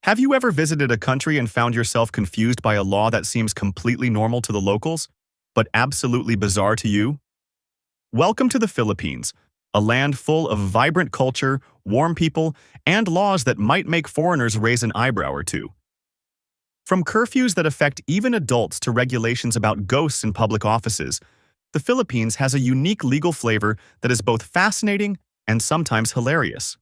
Have you ever visited a country and found yourself confused by a law that seems completely normal to the locals, but absolutely bizarre to you? Welcome to the Philippines, a land full of vibrant culture, warm people, and laws that might make foreigners raise an eyebrow or two. From curfews that affect even adults to regulations about ghosts in public offices, the Philippines has a unique legal flavor that is both fascinating and sometimes hilarious.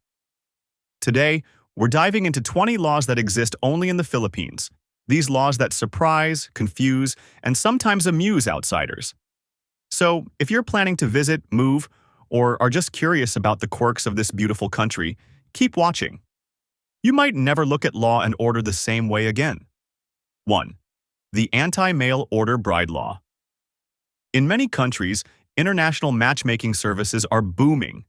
Today, we're diving into 20 laws that exist only in the Philippines. These laws that surprise, confuse, and sometimes amuse outsiders. So, if you're planning to visit, move, or are just curious about the quirks of this beautiful country, keep watching. You might never look at law and order the same way again. 1. The Anti-Mail Order Bride Law. In many countries, international matchmaking services are booming.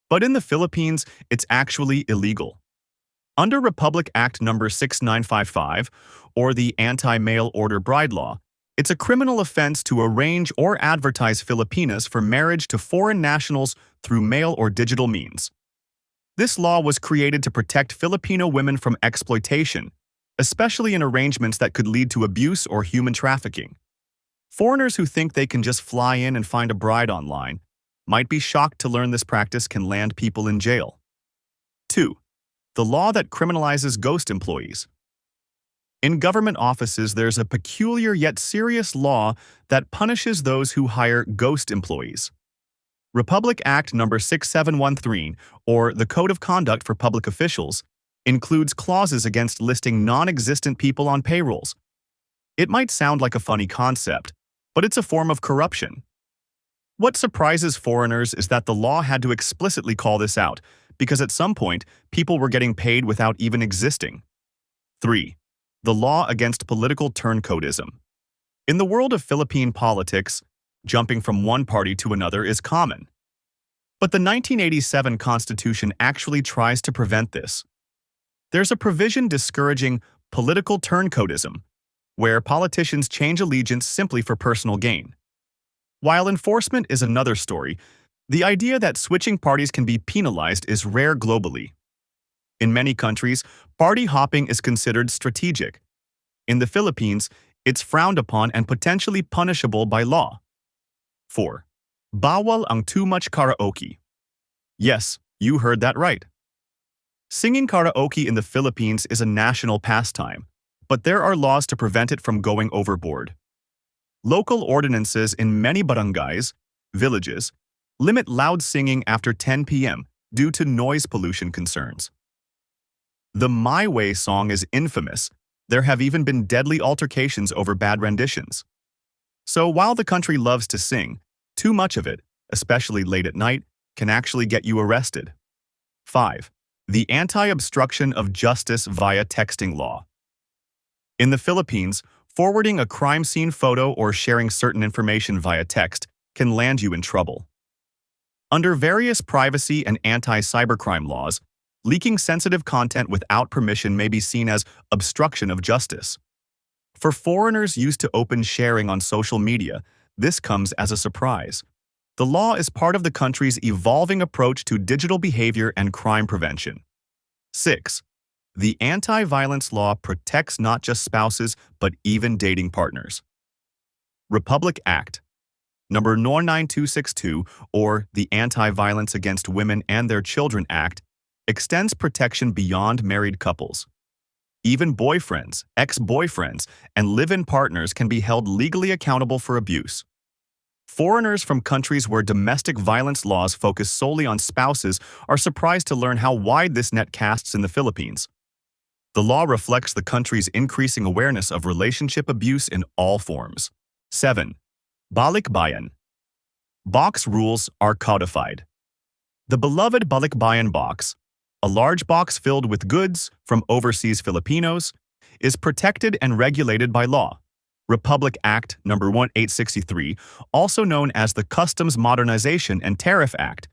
But in the Philippines, it's actually illegal. Under Republic Act No. 6955, or the Anti-Mail Order Bride Law, it's a criminal offense to arrange or advertise Filipinas for marriage to foreign nationals through mail or digital means. This law was created to protect Filipino women from exploitation, especially in arrangements that could lead to abuse or human trafficking. Foreigners who think they can just fly in and find a bride online might be shocked to learn this practice can land people in jail. 2. The law that criminalizes ghost employees. In government offices, there's a peculiar yet serious law that punishes those who hire ghost employees. Republic Act No. 6713, or the Code of Conduct for Public Officials, includes clauses against listing non-existent people on payrolls. It might sound like a funny concept, but it's a form of corruption. What surprises foreigners is that the law had to explicitly call this out, because at some point, people were getting paid without even existing. 3. The law against political turncoatism. In the world of Philippine politics, jumping from one party to another is common. But the 1987 Constitution actually tries to prevent this. There's a provision discouraging political turncoatism, where politicians change allegiance simply for personal gain. While enforcement is another story, the idea that switching parties can be penalized is rare globally. In many countries, party hopping is considered strategic. In the Philippines, it's frowned upon and potentially punishable by law. 4. Bawal ang too much karaoke. Yes, you heard that right. Singing karaoke in the Philippines is a national pastime, but there are laws to prevent it from going overboard. Local ordinances in many barangays, villages, limit loud singing after 10 p.m. due to noise pollution concerns. The My Way song is infamous. There have even been deadly altercations over bad renditions. So while the country loves to sing, too much of it, especially late at night, can actually get you arrested. 5. The Anti-Obstruction of Justice via Texting Law. In the Philippines, forwarding a crime scene photo or sharing certain information via text can land you in trouble. Under various privacy and anti-cybercrime laws, leaking sensitive content without permission may be seen as obstruction of justice. For foreigners used to open sharing on social media, this comes as a surprise. The law is part of the country's evolving approach to digital behavior and crime prevention. 6. The anti-violence law protects not just spouses, but even dating partners. Republic Act No. 99262, or the Anti-Violence Against Women and Their Children Act, extends protection beyond married couples. Even boyfriends, ex-boyfriends, and live-in partners can be held legally accountable for abuse. Foreigners from countries where domestic violence laws focus solely on spouses are surprised to learn how wide this net casts in the Philippines. The law reflects the country's increasing awareness of relationship abuse in all forms. 7. Balikbayan. Box rules are codified. The beloved Balikbayan box, a large box filled with goods from overseas Filipinos, is protected and regulated by law. Republic Act No. 1863, also known as the Customs Modernization and Tariff Act,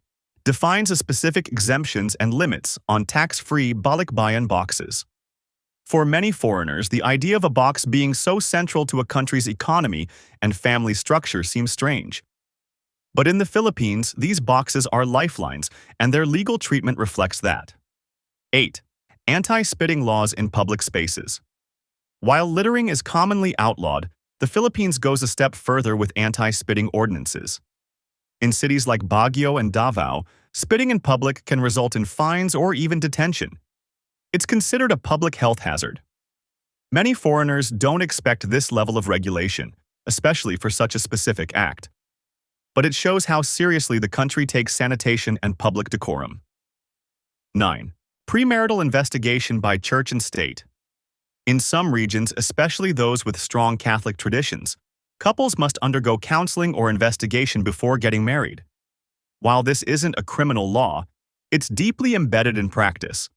defines a specific exemptions and limits on tax-free balikbayan boxes. For many foreigners, the idea of a box being so central to a country's economy and family structure seems strange. But in the Philippines, these boxes are lifelines, and their legal treatment reflects that. 8. Anti-spitting laws in public spaces. While littering is commonly outlawed, the Philippines goes a step further with anti-spitting ordinances. In cities like Baguio and Davao, spitting in public can result in fines or even detention. It's considered a public health hazard. Many foreigners don't expect this level of regulation, especially for such a specific act. But it shows how seriously the country takes sanitation and public decorum. 9. Premarital investigation by church and state. In some regions, especially those with strong Catholic traditions, couples must undergo counseling or investigation before getting married. While this isn't a criminal law, it's deeply embedded in practice.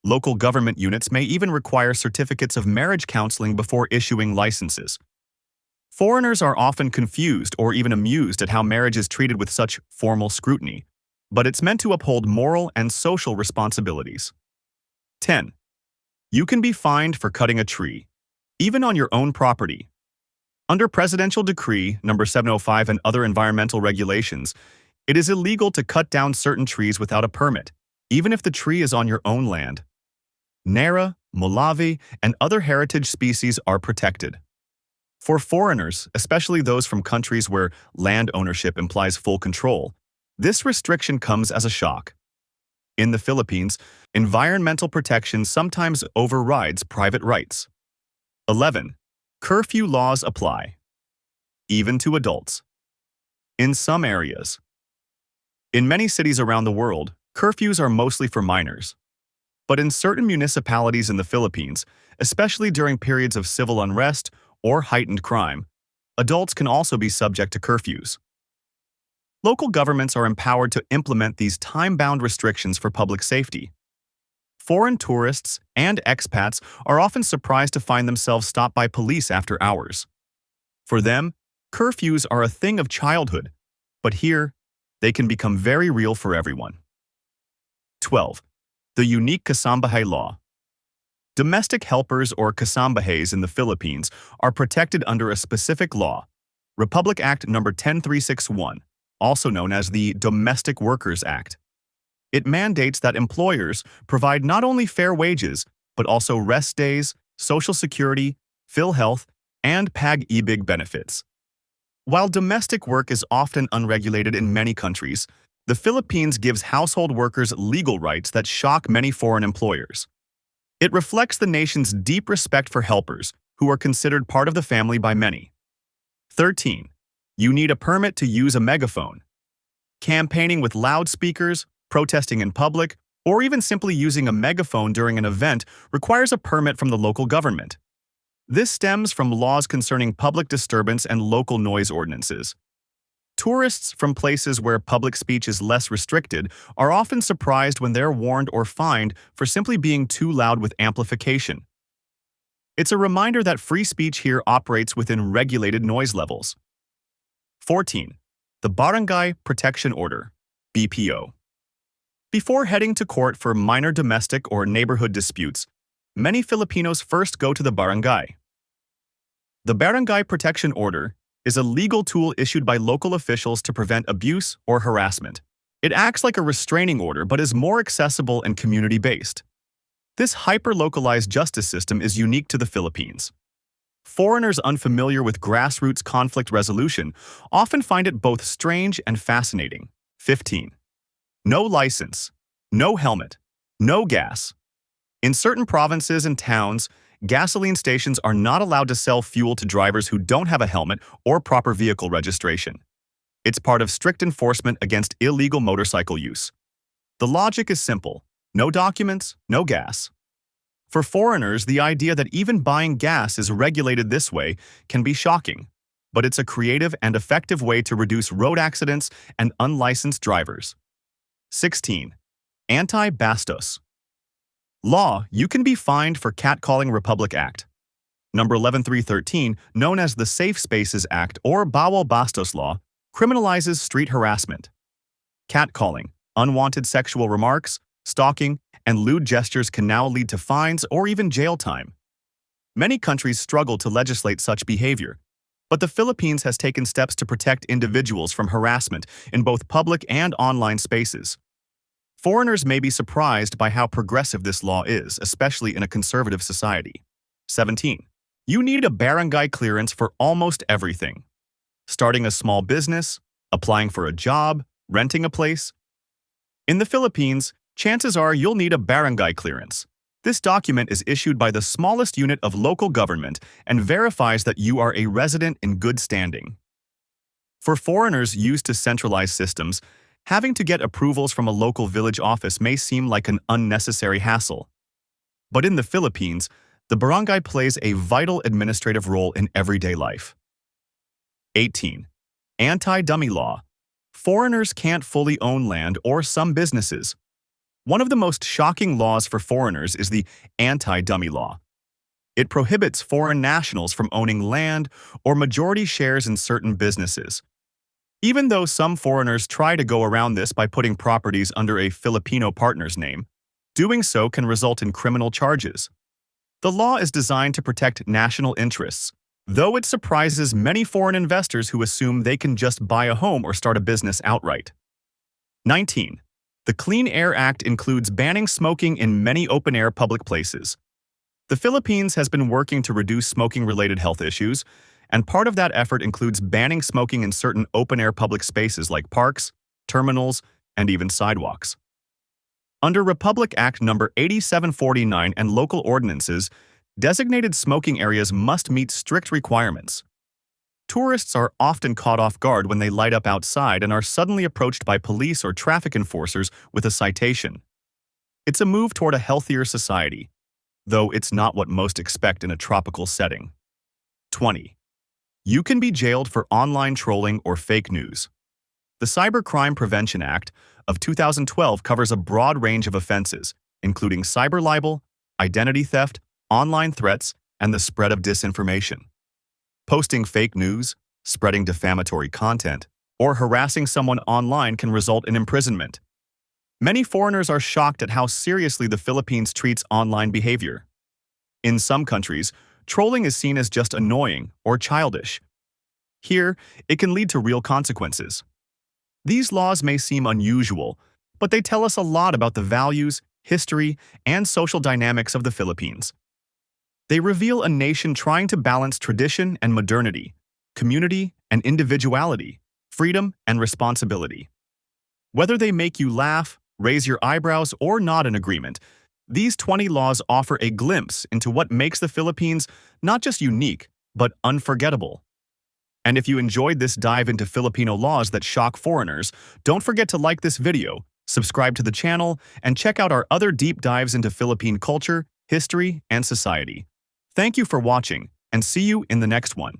Local government units may even require certificates of marriage counseling before issuing licenses. Foreigners are often confused or even amused at how marriage is treated with such formal scrutiny, but it's meant to uphold moral and social responsibilities. 10. You can be fined for cutting a tree, even on your own property. Under Presidential Decree No. 705 and other environmental regulations, it is illegal to cut down certain trees without a permit, even if the tree is on your own land. Nara, Molavi, and other heritage species are protected. For foreigners, especially those from countries where land ownership implies full control, this restriction comes as a shock. In the Philippines, environmental protection sometimes overrides private rights. 11. Curfew laws apply, even to adults. In some areas. In many cities around the world, curfews are mostly for minors. But in certain municipalities in the Philippines, especially during periods of civil unrest or heightened crime, adults can also be subject to curfews. Local governments are empowered to implement these time-bound restrictions for public safety. Foreign tourists and expats are often surprised to find themselves stopped by police after hours. For them, curfews are a thing of childhood, but here, they can become very real for everyone. 12. The unique kasambahay law. Domestic helpers or kasambahays in the Philippines are protected under a specific law, Republic Act No. 10361, also known as the Domestic Workers Act. It mandates that employers provide not only fair wages, but also rest days, Social Security, PhilHealth, and pag-ibig benefits. While domestic work is often unregulated in many countries, the Philippines gives household workers legal rights that shock many foreign employers. It reflects the nation's deep respect for helpers, who are considered part of the family by many. 13. You need a permit to use a megaphone. Campaigning with loudspeakers, protesting in public, or even simply using a megaphone during an event requires a permit from the local government. This stems from laws concerning public disturbance and local noise ordinances. Tourists from places where public speech is less restricted are often surprised when they're warned or fined for simply being too loud with amplification. It's a reminder that free speech here operates within regulated noise levels. 14. The Barangay Protection Order, BPO. Before heading to court for minor domestic or neighborhood disputes, many Filipinos first go to the barangay. The Barangay Protection Order is a legal tool issued by local officials to prevent abuse or harassment. It acts like a restraining order but is more accessible and community-based. This hyper-localized justice system is unique to the Philippines. Foreigners unfamiliar with grassroots conflict resolution often find it both strange and fascinating. 15. No license, no helmet, no gas. In certain provinces and towns, gasoline stations are not allowed to sell fuel to drivers who don't have a helmet or proper vehicle registration. It's part of strict enforcement against illegal motorcycle use. The logic is simple: no documents, no gas. For foreigners, the idea that even buying gas is regulated this way can be shocking, but it's a creative and effective way to reduce road accidents and unlicensed drivers. 16. Anti-bastos. Law, you can be fined for catcalling. Republic Act No. 11313, known as the Safe Spaces Act or Bawal Bastos Law, criminalizes street harassment. Catcalling, unwanted sexual remarks, stalking, and lewd gestures can now lead to fines or even jail time. Many countries struggle to legislate such behavior, but the Philippines has taken steps to protect individuals from harassment in both public and online spaces. Foreigners may be surprised by how progressive this law is, especially in a conservative society. 17. You need a barangay clearance for almost everything. Starting a small business, applying for a job, renting a place. In the Philippines, chances are you'll need a barangay clearance. This document is issued by the smallest unit of local government and verifies that you are a resident in good standing. For foreigners used to centralized systems, having to get approvals from a local village office may seem like an unnecessary hassle. But in the Philippines, the barangay plays a vital administrative role in everyday life. 18. Anti-dummy law. Foreigners can't fully own land or some businesses. One of the most shocking laws for foreigners is the anti-dummy law. It prohibits foreign nationals from owning land or majority shares in certain businesses. Even though some foreigners try to go around this by putting properties under a Filipino partner's name, doing so can result in criminal charges. The law is designed to protect national interests, though it surprises many foreign investors who assume they can just buy a home or start a business outright. 19. The Clean Air Act includes banning smoking in many open-air public places. The Philippines has been working to reduce smoking-related health issues, and part of that effort includes banning smoking in certain open-air public spaces like parks, terminals, and even sidewalks. Under Republic Act No. 8749 and local ordinances, designated smoking areas must meet strict requirements. Tourists are often caught off guard when they light up outside and are suddenly approached by police or traffic enforcers with a citation. It's a move toward a healthier society, though it's not what most expect in a tropical setting. 20. You can be jailed for online trolling or fake news. The Cybercrime Prevention Act of 2012 covers a broad range of offenses, including cyber libel, identity theft, online threats, and the spread of disinformation. Posting fake news, spreading defamatory content, or harassing someone online can result in imprisonment. Many foreigners are shocked at how seriously the Philippines treats online behavior. In some countries, trolling is seen as just annoying or childish. Here, it can lead to real consequences. These laws may seem unusual, but they tell us a lot about the values, history, and social dynamics of the Philippines. They reveal a nation trying to balance tradition and modernity, community and individuality, freedom and responsibility. Whether they make you laugh, raise your eyebrows, or nod in agreement, these 20 laws offer a glimpse into what makes the Philippines not just unique, but unforgettable. And if you enjoyed this dive into Filipino laws that shock foreigners, don't forget to like this video, subscribe to the channel, and check out our other deep dives into Philippine culture, history, and society. Thank you for watching, and see you in the next one.